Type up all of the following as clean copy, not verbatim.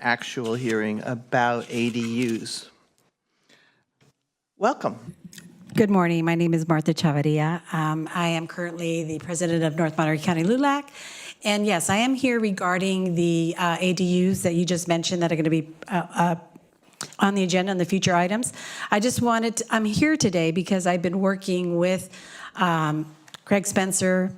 actual hearing about ADUs. Welcome. Good morning. My name is Martha Chavarria. I am currently the president of North Monterey County LULAC. And yes, I am here regarding the ADUs that you just mentioned that are going to be on the agenda and the future items. I'm here today because I've been working with Craig Spencer,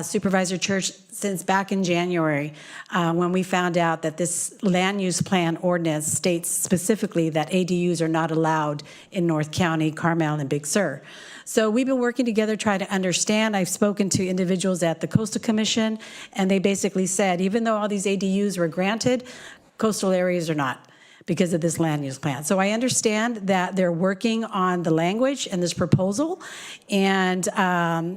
Supervisor Church, since back in January when we found out that this land use plan ordinance states specifically that ADUs are not allowed in North County, Carmel, and Big Sur. So we've been working together trying to understand. I've spoken to individuals at the Coastal Commission, and they basically said, even though all these ADUs were granted, coastal areas are not, because of this land use plan. So I understand that they're working on the language in this proposal. And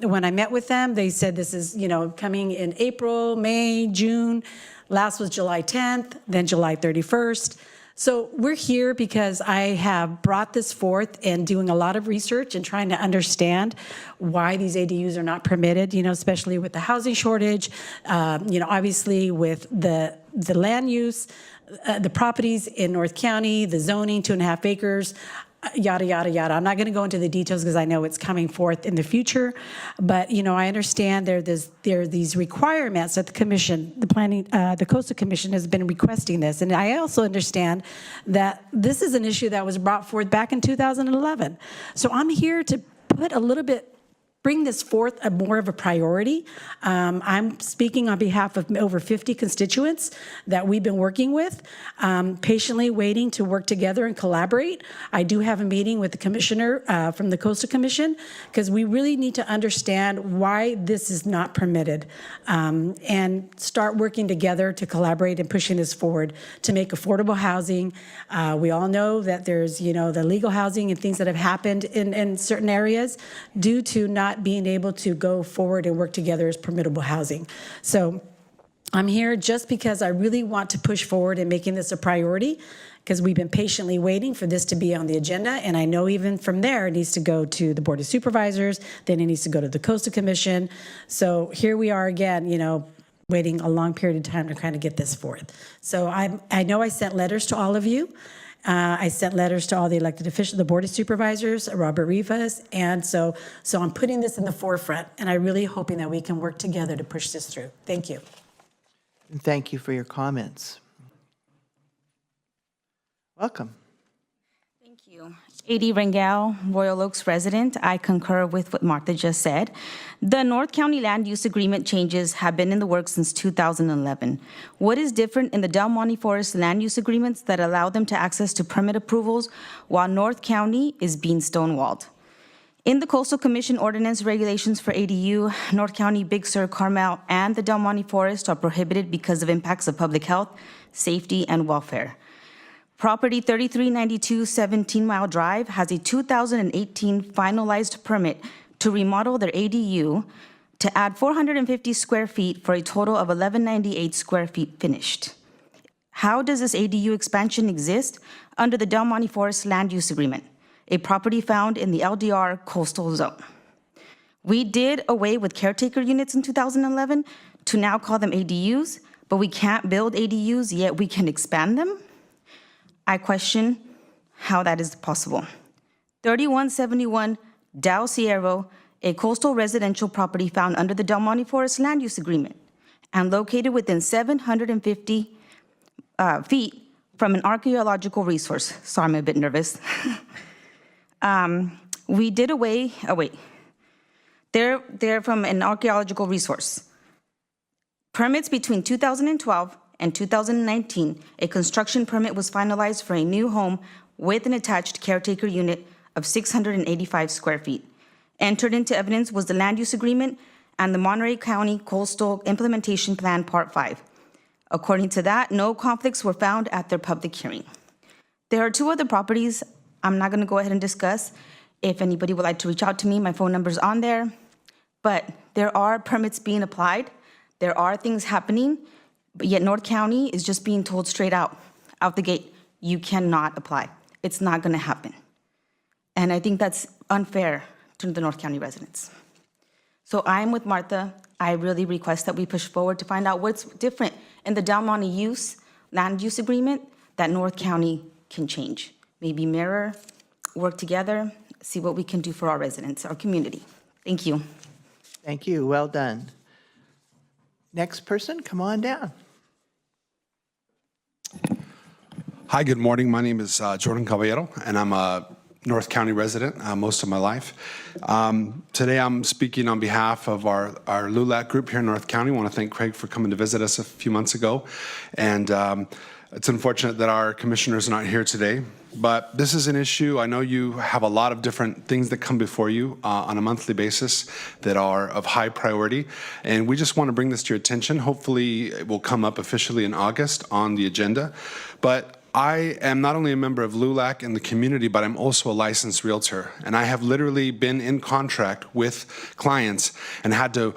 when I met with them, they said this is, coming in April, May, June. Last was July 10th, then July 31st. So we're here because I have brought this forth and doing a lot of research and trying to understand why these ADUs are not permitted, especially with the housing shortage, obviously with the land use, the properties in North County, the zoning, 2.5 acres, yada, yada, yada. I'm not going to go into the details because I know it's coming forth in the future. But, I understand there are these requirements that the commission, the Coastal Commission has been requesting this. And I also understand that this is an issue that was brought forth back in 2011. So I'm here to bring this forth more of a priority. I'm speaking on behalf of over 50 constituents that we've been working with, patiently waiting to work together and collaborate. I do have a meeting with the commissioner from the Coastal Commission because we really need to understand why this is not permitted and start working together to collaborate and pushing this forward to make affordable housing. We all know that there's, the legal housing and things that have happened in certain areas due to not being able to go forward and work together as permittable housing. So I'm here just because I really want to push forward in making this a priority because we've been patiently waiting for this to be on the agenda. And I know even from there, it needs to go to the Board of Supervisors, then it needs to go to the Coastal Commission. So here we are again, waiting a long period of time to kind of get this forth. So I know I sent letters to all of you. I sent letters to all the elected officials, the Board of Supervisors, Robert Rivas, and so I'm putting this in the forefront, and I'm really hoping that we can work together to push this through. Thank you. And thank you for your comments. Welcome. Thank you. A.D. Rangel, Royal Oaks resident. I concur with what Martha just said. The North County land use agreement changes have been in the works since 2011. What is different in the Del Monte Forest land use agreements that allow them to access to permit approvals while North County is being stonewalled? In the Coastal Commission ordinance regulations for ADU, North County, Big Sur, Carmel, and the Del Monte Forest are prohibited because of impacts of public health, safety, and welfare. Property 3392 17 Mile Drive has a 2018 finalized permit to remodel their ADU to add 450 square feet for a total of 1198 square feet finished. How does this ADU expansion exist under the Del Monte Forest Land Use Agreement, a property found in the LDR coastal zone? We did away with caretaker units in 2011 to now call them ADUs, but we can't build ADUs, yet we can expand them? I question how that is possible. 3171 Dow Sierra, a coastal residential property found under the Del Monte Forest Land Use Agreement and located within 750 feet from an archaeological resource. Sorry, I'm a bit nervous. We did away, They're from an archaeological resource. Permits between 2012 and 2019, a construction permit was finalized for a new home with an attached caretaker unit of 685 square feet. Entered into evidence was the land use agreement and the Monterey County Coastal Implementation Plan Part 5. According to that, no conflicts were found at their public hearing. There are two other properties I'm not going to go ahead and discuss. If anybody would like to reach out to me, my phone number is on there. But there are permits being applied. There are things happening. But yet North County is just being told straight out the gate, you cannot apply. It's not going to happen. And I think that's unfair to the North County residents. So I'm with Martha. I really request that we push forward to find out what's different in the Del Monte use, land use agreement that North County can change. Maybe mirror, work together, see what we can do for our residents, our community. Thank you. Thank you. Well done. Next person, come on down. Hi, good morning. My name is Jordan Caballero, and I'm a North County resident most of my life. Today I'm speaking on behalf of our LULAC group here in North County. I want to thank Craig for coming to visit us a few months ago. And it's unfortunate that our commissioners are not here today, but this is an issue. I know you have a lot of different things that come before you on a monthly basis that are of high priority, and we just want to bring this to your attention. Hopefully it will come up officially in August on the agenda, but I am not only a member of LULAC in the community, but I'm also a licensed realtor, and I have literally been in contract with clients and had to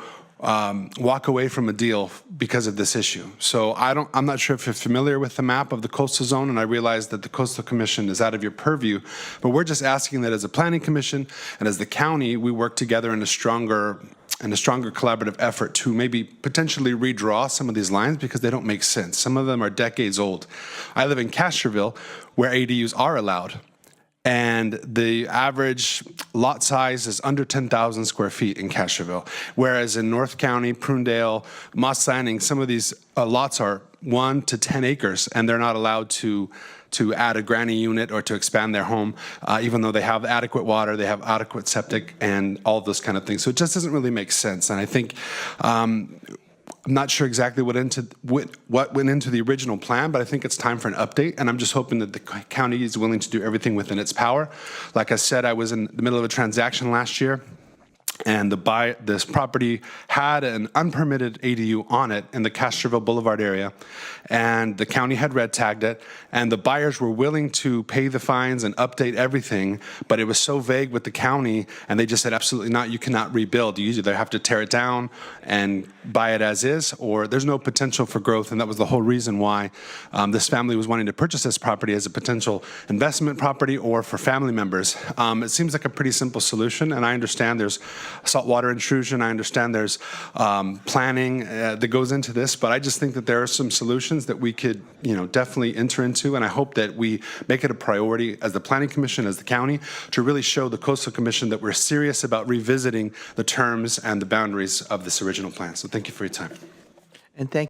walk away from a deal because of this issue. So I'm not sure if you're familiar with the map of the coastal zone, and I realize that the Coastal Commission is out of your purview, but we're just asking that as a planning commission and as the county, we work together in a stronger collaborative effort to maybe potentially redraw some of these lines because they don't make sense. Some of them are decades old. I live in Castroville where ADUs are allowed, and the average lot size is under 10,000 square feet in Castroville, whereas in North County, Prunedale, Moss Landing, some of these lots are 1 to 10 acres, and they're not allowed to add a granny unit or to expand their home, even though they have adequate water, they have adequate septic, and all of those kind of things. So it just doesn't really make sense. And I think I'm not sure exactly what went into the original plan, but I think it's time for an update, and I'm just hoping that the county is willing to do everything within its power. Like I said, I was in the middle of a transaction last year, and this property had an unpermitted ADU on it in the Castroville Boulevard area, and the county had red tagged it, and the buyers were willing to pay the fines and update everything, but it was so vague with the county, and they just said, absolutely not, you cannot rebuild. You either have to tear it down and buy it as is, or there's no potential for growth, and that was the whole reason why this family was wanting to purchase this property as a potential investment property or for family members. It seems like a pretty simple solution, and I understand there's saltwater intrusion. I understand there's planning that goes into this, but I just think that there are some solutions that we could, definitely enter into, and I hope that we make it a priority as the Planning Commission, as the county, to really show the Coastal Commission that we're serious about revisiting the terms and the boundaries of this original plan. So thank you for your time. And thank